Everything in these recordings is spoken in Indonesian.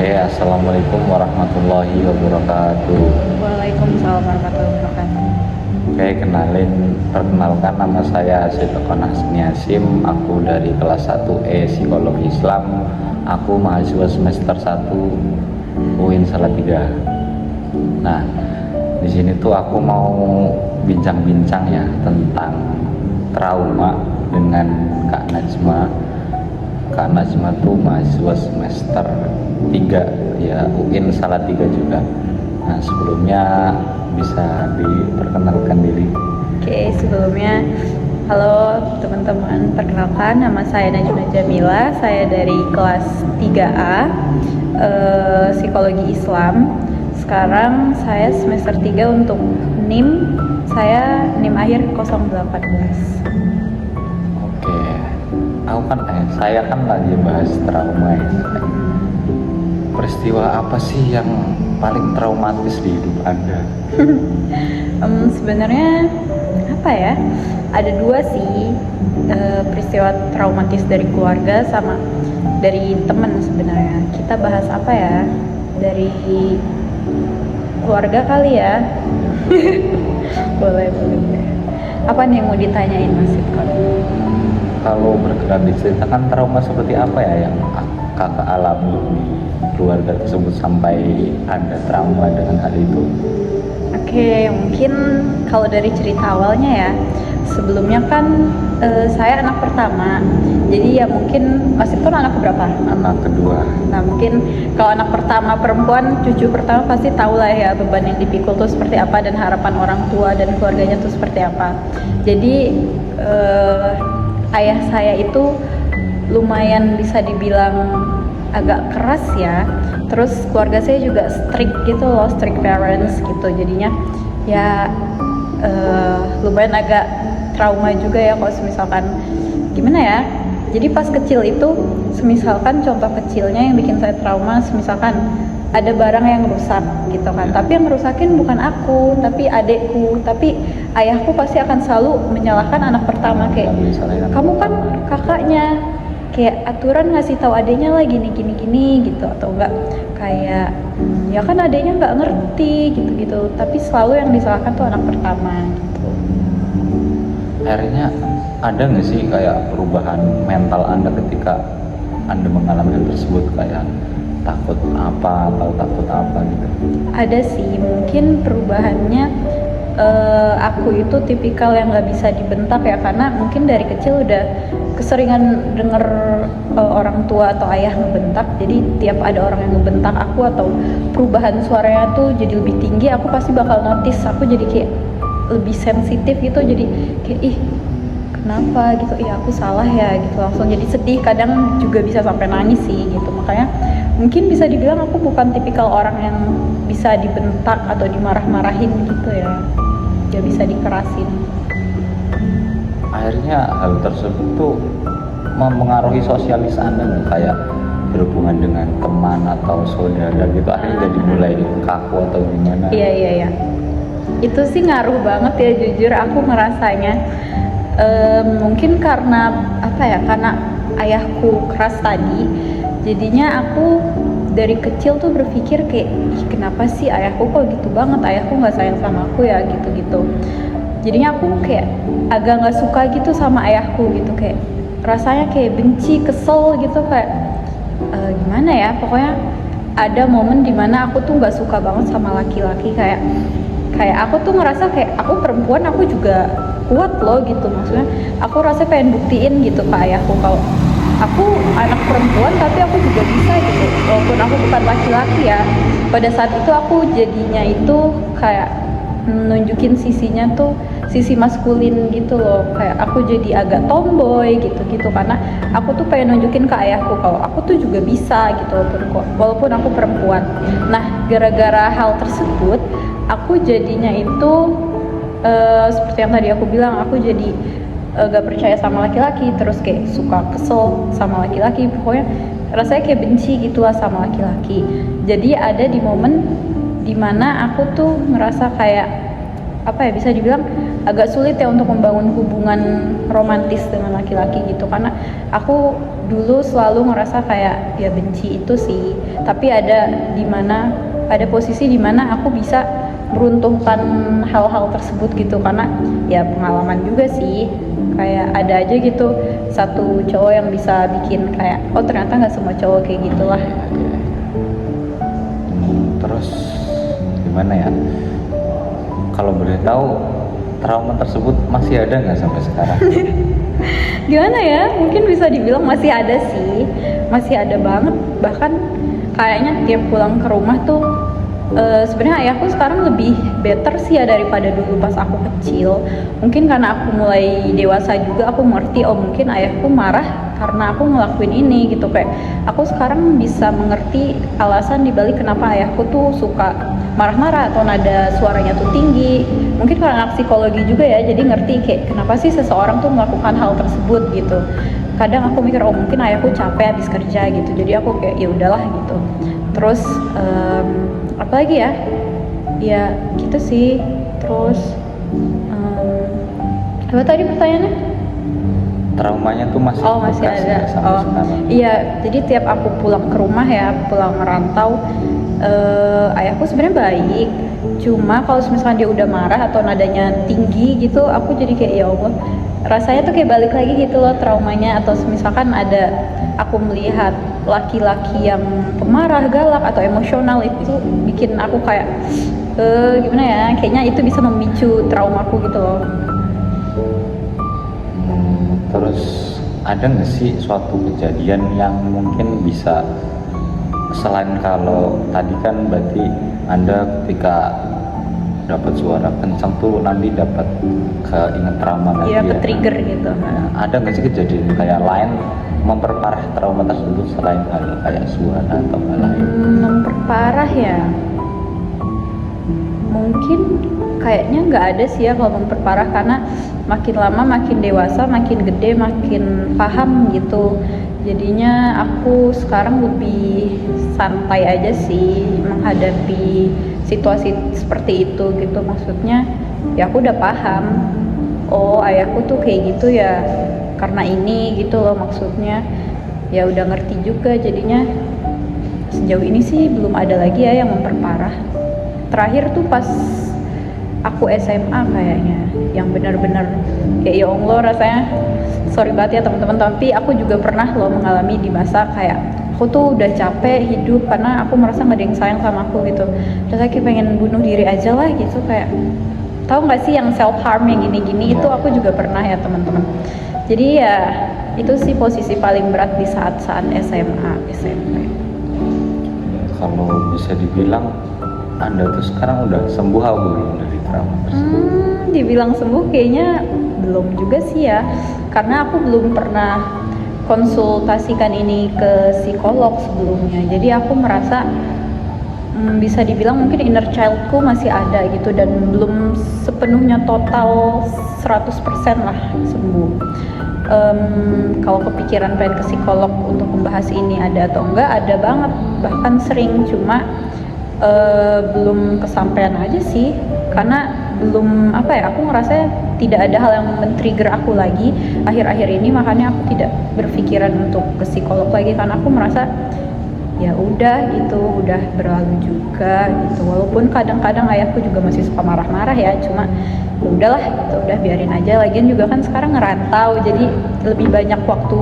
Oke, assalamualaikum warahmatullahi wabarakatuh. Waalaikumsalam warahmatullahi wabarakatuh. Oke, perkenalkan nama saya Sidokon Hasni Hasim. Aku dari kelas 1E Psikologi Islam. Aku mahasiswa semester 1 UIN Salatiga. Nah, di sini tuh aku mau bincang-bincang ya tentang trauma dengan Kak Najma. Kak Najma tuh mahasiswa semester 3 ya UIN Salatiga juga. Nah, sebelumnya bisa diperkenalkan diri. Oke, sebelumnya halo teman-teman, perkenalkan nama saya Najma Jamila. Saya dari kelas 3A Psikologi Islam. Sekarang saya semester 3 untuk NIM. Saya NIM akhir 018. Oke, saya kan lagi bahas trauma ya. Peristiwa apa sih yang paling traumatis di hidup Anda? Sebenarnya apa ya? Ada dua sih peristiwa traumatis dari keluarga sama dari teman sebenarnya. Kita bahas apa ya? Dari keluarga kali ya. boleh. Apa nih yang mau ditanyain Mas Sidkon? Kalau berkenan diceritakan trauma seperti apa ya yang kakak alami di keluarga tersebut sampai ada trauma dengan hal itu? Oke, mungkin kalau dari cerita awalnya ya, sebelumnya kan saya anak pertama, jadi ya mungkin Mas itu anak berapa? Anak kedua. Nah mungkin kalau anak pertama perempuan, cucu pertama pasti tahu lah ya beban yang dipikul tuh seperti apa dan harapan orang tua dan keluarganya tuh seperti apa. Jadi ayah saya itu lumayan bisa dibilang agak keras ya. Terus keluarga saya juga strict gitu loh, strict parents gitu. Jadinya ya lumayan agak trauma juga ya kalau misalkan gimana ya. Jadi pas kecil itu misalkan contoh kecilnya yang bikin saya trauma, misalkan ada barang yang rusak gitu kan. Tapi yang rusakin bukan aku, tapi adekku. Tapi ayahku pasti akan selalu menyalahkan anak pertama kayak kamu kan kakaknya, kayak aturan ngasih tahu adenya lah gini gitu, atau enggak kayak ya kan adenya nggak ngerti gitu tapi selalu yang disalahkan tuh anak pertama gitu. Akhirnya ada nggak sih kayak perubahan mental Anda ketika Anda mengalami hal tersebut, kayak takut apa atau takut apa gitu? Ada sih, mungkin perubahannya aku itu tipikal yang nggak bisa dibentak ya, karena mungkin dari kecil udah keseringan denger orang tua atau ayah ngebentak. Jadi tiap ada orang yang ngebentak aku atau perubahan suaranya tuh jadi lebih tinggi, aku pasti bakal notice. Aku jadi kayak lebih sensitif gitu, jadi kayak ih kenapa gitu, ih aku salah ya gitu, langsung jadi sedih, kadang juga bisa sampai nangis sih gitu. Makanya mungkin bisa dibilang aku bukan tipikal orang yang bisa dibentak atau dimarah-marahin gitu ya, gak bisa dikerasin. Akhirnya hal tersebut tuh mempengaruhi sosialis Anda nggak? Kayak berhubungan dengan teman atau saudara gitu, akhirnya jadi mulai kaku atau gimana? Iya, itu sih ngaruh banget ya, jujur aku ngerasanya. Mungkin karena apa ya, karena ayahku keras tadi, jadinya aku dari kecil tuh berpikir kayak ih kenapa sih ayahku kok gitu banget, ayahku nggak sayang sama aku ya gitu. Jadinya aku kayak agak nggak suka gitu sama ayahku gitu, kayak rasanya kayak benci, kesel gitu, kayak gimana ya, pokoknya ada momen dimana aku tuh nggak suka banget sama laki-laki, kayak aku tuh ngerasa kayak aku perempuan, aku juga kuat loh gitu. Maksudnya aku rasa pengen buktiin gitu ke ayahku kalau aku anak perempuan tapi aku juga bisa gitu, walaupun aku bukan laki-laki ya. Pada saat itu aku jadinya itu kayak nunjukin sisinya tuh sisi maskulin gitu loh, kayak aku jadi agak tomboy gitu karena aku tuh pengen nunjukin ke ayahku kalau aku tuh juga bisa gitu, walaupun aku perempuan. Nah gara-gara hal tersebut aku jadinya itu seperti yang tadi aku bilang, aku jadi gak percaya sama laki-laki, terus kayak suka kesel sama laki-laki, pokoknya rasanya kayak benci gitu lah sama laki-laki. Jadi ada di momen dimana aku tuh ngerasa kayak apa ya, bisa dibilang agak sulit ya untuk membangun hubungan romantis dengan laki-laki gitu, karena aku dulu selalu ngerasa kayak ya benci itu sih, tapi ada posisi dimana aku bisa meruntuhkan hal-hal tersebut gitu, karena ya pengalaman juga sih, kayak ada aja gitu satu cowok yang bisa bikin kayak oh ternyata nggak semua cowok kayak gitulah. Terus gimana ya, kalau boleh tahu trauma tersebut masih ada nggak sampai sekarang? Gimana ya, mungkin bisa dibilang masih ada sih, masih ada banget, bahkan kayaknya tiap pulang ke rumah tuh sebenarnya ayahku sekarang lebih better sih ya daripada dulu pas aku kecil. Mungkin karena aku mulai dewasa juga, aku mengerti oh mungkin ayahku marah karena aku ngelakuin ini gitu, kayak aku sekarang bisa mengerti alasan dibalik kenapa ayahku tuh suka marah-marah atau nada suaranya tuh tinggi. Mungkin karena anak psikologi juga ya, jadi ngerti kayak kenapa sih seseorang tuh melakukan hal tersebut gitu. Kadang aku mikir oh mungkin ayahku capek habis kerja gitu, jadi aku kayak ya udahlah gitu. Terus apa lagi ya, ya gitu sih. Terus apa tadi pertanyaannya? Traumanya tuh masih Masih bekas ada. ya sampai sekarang? Iya, jadi tiap aku pulang ke rumah ya, pulang merantau, ayahku sebenarnya baik, cuma kalau misalkan dia udah marah atau nadanya tinggi gitu, aku jadi kayak ya Allah, rasanya tuh kayak balik lagi gitu loh traumanya. Atau misalkan ada aku melihat laki-laki yang pemarah, galak atau emosional, itu bikin aku kayak gimana ya, kayaknya itu bisa memicu traumaku gitu loh. Terus ada nggak sih suatu kejadian yang mungkin bisa, selain kalau tadi kan berarti Anda ketika dapat suara kencang tuh nanti dapat keinget trauma lagi Iya, ya? ke-trigger gitu. Nah, ada nggak sih kejadian kayak lain memperparah trauma tersebut selain hal kayak suara atau hal lain? Memperparah ya, mungkin kayaknya nggak ada sih ya kalau memperparah, karena makin lama makin dewasa, makin gede, makin paham gitu. Jadinya aku sekarang lebih santai aja sih menghadapi situasi seperti itu gitu. Maksudnya ya aku udah paham, oh ayahku tuh kayak gitu ya karena ini gitu loh, maksudnya ya udah ngerti juga. Jadinya sejauh ini sih belum ada lagi ya yang memperparah. Terakhir tuh pas aku SMA kayaknya, yang benar-benar kayak ya Allah, rasanya sorry banget ya teman-teman, tapi aku juga pernah loh mengalami di masa kayak aku tuh udah capek hidup karena aku merasa gak ada yang sayang sama aku gitu. Terus aku pengen bunuh diri aja lah gitu, kayak tahu nggak sih yang self harm yang gini-gini, itu aku juga pernah ya teman-teman. Jadi ya itu sih posisi paling berat di saat-saat SMA, SMP. Kalau bisa dibilang Anda tuh sekarang udah sembuh atau belum dari trauma tersebut? Dibilang sembuh kayaknya belum juga sih ya, karena aku belum pernah konsultasikan ini ke psikolog sebelumnya. Jadi aku merasa bisa dibilang mungkin inner childku masih ada gitu, dan belum sepenuhnya total 100% lah sembuh. Kalau kepikiran pengen ke psikolog untuk membahas ini ada atau enggak, ada banget, bahkan sering, cuma belum kesampaian aja sih, karena belum aku ngerasa tidak ada hal yang men-trigger aku lagi akhir-akhir ini, makanya aku tidak berpikiran untuk ke psikolog lagi, karena aku merasa ya udah gitu, udah berlalu juga gitu. Walaupun kadang-kadang ayahku juga masih suka marah-marah ya, cuma ya udahlah gitu, udah biarin aja. Lagian juga kan sekarang ngerantau, jadi lebih banyak waktu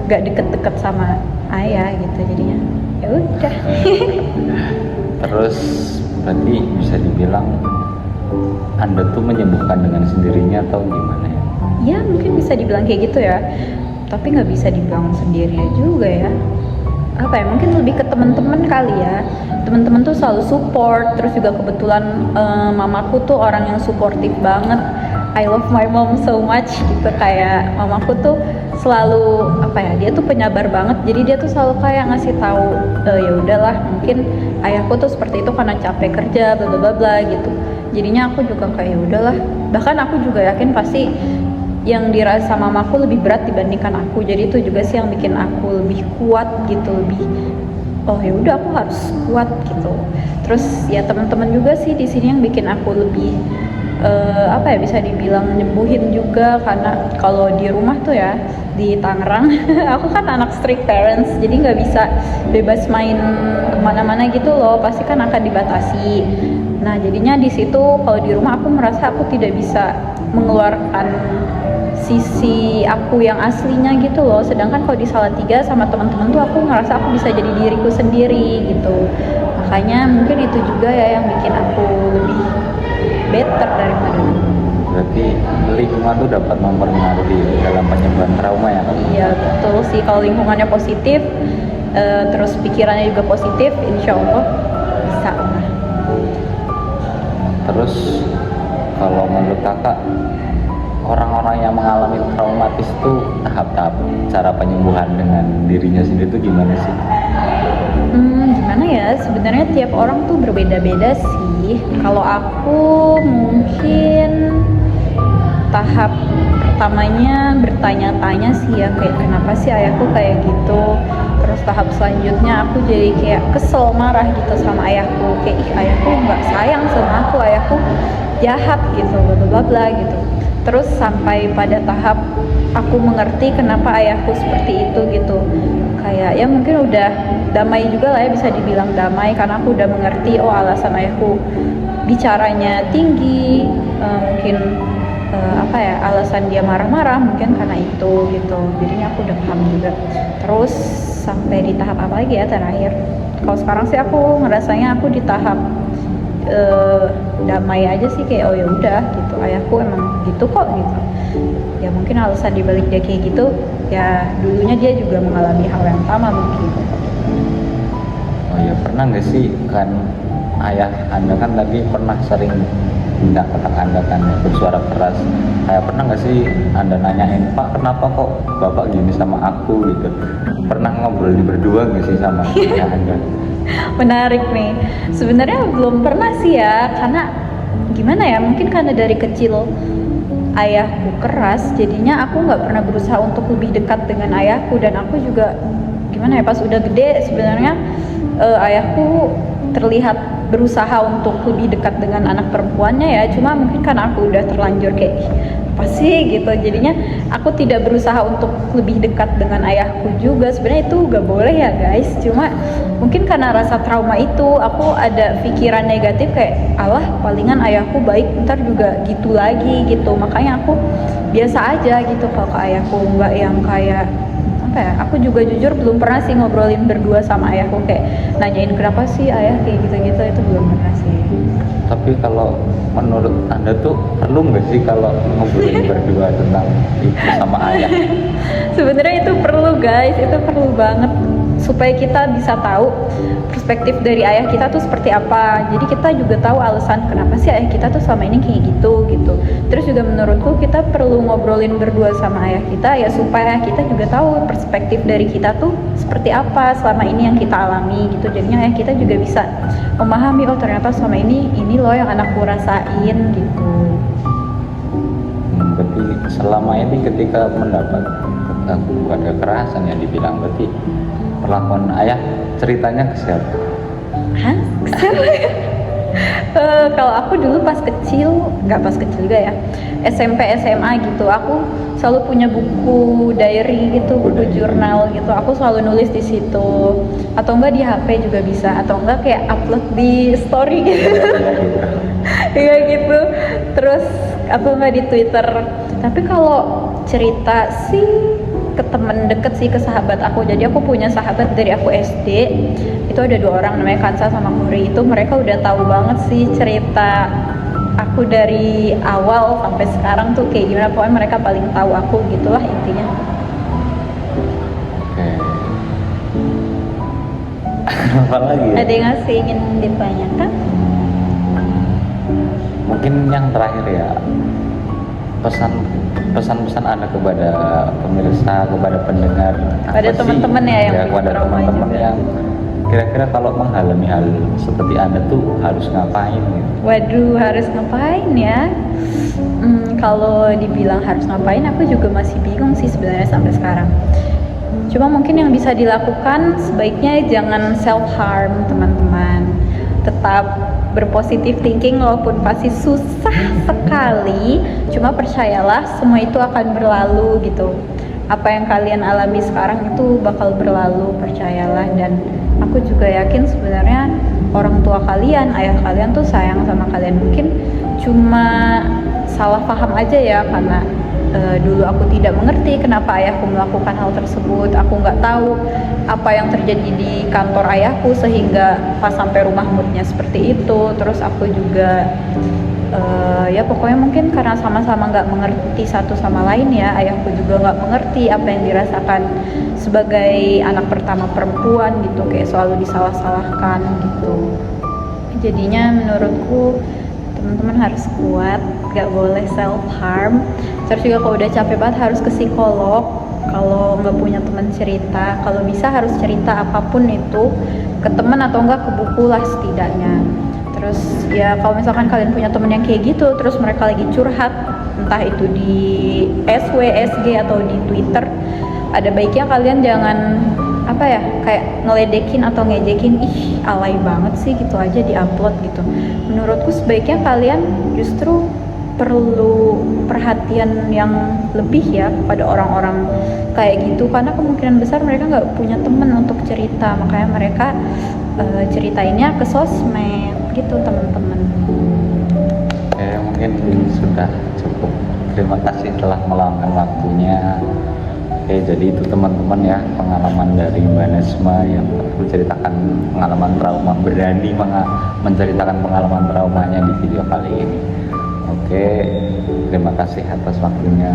gak deket-deket sama ayah gitu, jadinya ya udah. Terus berarti bisa dibilang Anda tuh menyembuhkan dengan sendirinya atau gimana ya? Ya mungkin bisa dibilang kayak gitu ya, tapi nggak bisa dibilang sendirinya juga ya. Mungkin lebih ke teman-teman kali ya. Teman-teman tuh selalu support, terus juga kebetulan mamaku tuh orang yang suportif banget. I love my mom so much gitu, kayak mamaku tuh selalu dia tuh penyabar banget, jadi dia tuh selalu kayak ngasih tahu ya udahlah, mungkin ayahku tuh seperti itu karena capek kerja bla bla bla gitu. Jadinya aku juga kayak ya udahlah, bahkan aku juga yakin pasti yang dirasa mamaku lebih berat dibandingkan aku, jadi itu juga sih yang bikin aku lebih kuat gitu, lebih ya udah aku harus kuat gitu. Terus ya teman-teman juga sih di sini yang bikin aku lebih apa ya, bisa dibilang nyembuhin juga. Karena kalau di rumah tuh ya di Tangerang aku kan anak strict parents, jadi nggak bisa bebas main kemana-mana gitu loh, pasti kan akan dibatasi. Nah jadinya di situ kalau di rumah aku merasa aku tidak bisa mengeluarkan sisi aku yang aslinya gitu loh. Sedangkan kalau di Salatiga sama teman-teman tuh aku ngerasa aku bisa jadi diriku sendiri gitu. Makanya mungkin itu juga ya yang bikin aku lebih better daripada dulu. Berarti lingkungan tuh dapat mempengaruhi dalam penyembuhan trauma ya Kak? Iya betul sih, kalau lingkungannya positif, terus pikirannya juga positif, insya Allah bisa lah. Terus kalau menurut kakak, orang-orang yang mengalami traumatis itu tahap-tahap cara penyembuhan dengan dirinya sendiri itu gimana sih? Gimana ya, sebenarnya tiap orang tuh berbeda-beda sih. Kalau aku mungkin tahap pertamanya bertanya-tanya sih ya, kayak kenapa sih ayahku kayak gitu. Terus tahap selanjutnya aku jadi kayak kesel, marah gitu sama ayahku, kayak ih ayahku nggak sayang sama aku, ayahku jahat gitu, bla bla bla gitu. Terus sampai pada tahap aku mengerti kenapa ayahku seperti itu gitu. Kayak ya mungkin udah damai juga lah ya, bisa dibilang damai karena aku udah mengerti oh alasan ayahku bicaranya tinggi, mungkin apa ya, alasan dia marah-marah mungkin karena itu gitu. Jadinya aku udah paham juga. Terus sampai di tahap apa lagi ya terakhir? Kalau sekarang sih aku ngerasanya aku di tahap damai aja sih, kayak oh ya udah gitu, ayahku emang gitu kok gitu. Ya mungkin alasan dibalik dia kayak gitu ya dulunya dia juga mengalami hal yang sama mungkin. Oh ya, pernah nggak sih, kan ayah anda kan tadi pernah sering minta kata anda kan bersuara keras, kayak pernah nggak sih anda nanyain Pak kenapa kok bapak gini sama aku gitu? Pernah ngobrol berdua nggak sih sama ayah anda? Menarik nih, sebenarnya belum pernah sih ya, karena gimana ya, mungkin karena dari kecil ayahku keras, jadinya aku nggak pernah berusaha untuk lebih dekat dengan ayahku. Dan aku juga gimana ya, pas udah gede sebenarnya ayahku terlihat berusaha untuk lebih dekat dengan anak perempuannya ya, cuma mungkin karena aku udah terlanjur kayak "Ih, apa sih gitu", jadinya aku tidak berusaha untuk lebih dekat dengan ayahku juga. Sebenarnya itu gak boleh ya guys, cuma mungkin karena rasa trauma itu aku ada pikiran negatif kayak alah palingan ayahku baik ntar juga gitu lagi gitu. Makanya aku biasa aja gitu kalau ke ayahku, nggak yang kayak apa ya, aku juga jujur belum pernah sih ngobrolin berdua sama ayahku kayak nanyain kenapa sih ayah kayak gitu-gitu, itu belum pernah sih. Tapi kalau menurut anda tuh perlu nggak sih kalau ngobrolin berdua tentang ibu sama ayah? Sebenarnya itu perlu guys, itu perlu banget supaya kita bisa tahu perspektif dari ayah kita tuh seperti apa. Jadi kita juga tahu alasan kenapa sih ayah kita tuh selama ini kayak gitu gitu. Terus juga menurutku kita perlu ngobrolin berdua sama ayah kita ya, supaya kita juga tahu perspektif dari kita tuh seperti apa selama ini yang kita alami gitu. Jadinya ayah kita juga bisa memahami oh ternyata selama ini loh yang anakku rasain gitu. Berarti selama ini ketika mendapat gangguan kekerasan yang dibilang, berarti perlakuan ayah ceritanya ke siapa? Hah? Kalau aku dulu pas kecil, nggak pas kecil juga ya, SMP SMA gitu, aku selalu punya buku diary gitu, buku jurnal gitu. Aku selalu nulis di situ, atau enggak di HP juga bisa, atau enggak kayak upload di story gitu. Iya gitu. Terus atau enggak di Twitter. Tapi kalau cerita sih ke temen deket sih, ke sahabat aku. Jadi aku punya sahabat dari aku SD, itu ada 2 orang namanya Kansa sama Muri. Itu mereka udah tahu banget sih cerita aku dari awal sampai sekarang tuh kayak gimana. Pokoknya mereka paling tahu aku, gitulah intinya. Oke. Apa lagi? Ada yang masih ingin ditanyakan? Mungkin yang terakhir ya, pesan-pesan Anda kepada pemirsa, kepada pendengar, Pada teman-teman ya yang punya kepada trauma teman-teman juga. yang kira-kira kalau mengalami hal seperti Anda tuh harus ngapain gitu. Waduh, harus ngapain ya? Kalau dibilang harus ngapain, aku juga masih bingung sih sebenarnya sampai sekarang. Cuma mungkin yang bisa dilakukan sebaiknya jangan self harm teman-teman. Tetap berpositif thinking walaupun pasti susah sekali. Cuma percayalah semua itu akan berlalu gitu. Apa yang kalian alami sekarang itu bakal berlalu, percayalah. Dan aku juga yakin sebenarnya orang tua kalian, ayah kalian tuh sayang sama kalian. Mungkin cuma salah paham aja ya, karena dulu aku tidak mengerti kenapa ayahku melakukan hal tersebut. Aku nggak tahu apa yang terjadi di kantor ayahku sehingga pas sampai rumah moodnya seperti itu. Terus aku juga ya pokoknya mungkin karena sama-sama nggak mengerti satu sama lain ya. Ayahku juga nggak mengerti apa yang dirasakan sebagai anak pertama perempuan gitu, kayak selalu disalah-salahkan gitu. Jadinya menurutku teman-teman harus kuat, gak boleh self harm. Terus juga kalau udah capek banget harus ke psikolog. Kalau nggak punya teman cerita, kalau bisa harus cerita apapun itu ke teman atau enggak ke buku lah setidaknya. Terus ya kalau misalkan kalian punya teman yang kayak gitu, terus mereka lagi curhat, entah itu di SW, SG atau di Twitter, ada baiknya kalian jangan apa ya, kayak ngeledekin atau ngejekin, ih alay banget sih gitu aja diupload gitu. Menurutku sebaiknya kalian justru perlu perhatian yang lebih ya kepada orang-orang kayak gitu, karena kemungkinan besar mereka nggak punya teman untuk cerita, makanya mereka ceritainnya ke sosmed gitu teman-teman. Mungkin sudah cukup. Terima kasih telah meluangkan waktunya. Jadi itu teman-teman ya, pengalaman dari Mbak Nesma yang menceritakan pengalaman trauma, berani menceritakan pengalaman traumanya di video kali ini. Terima kasih atas waktunya.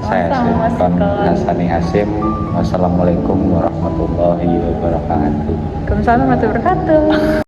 Saya Sultan Hasani Hasim. Wassalamualaikum warahmatullahi wabarakatuh. Waalaikumsalam warahmatullahi wabarakatuh.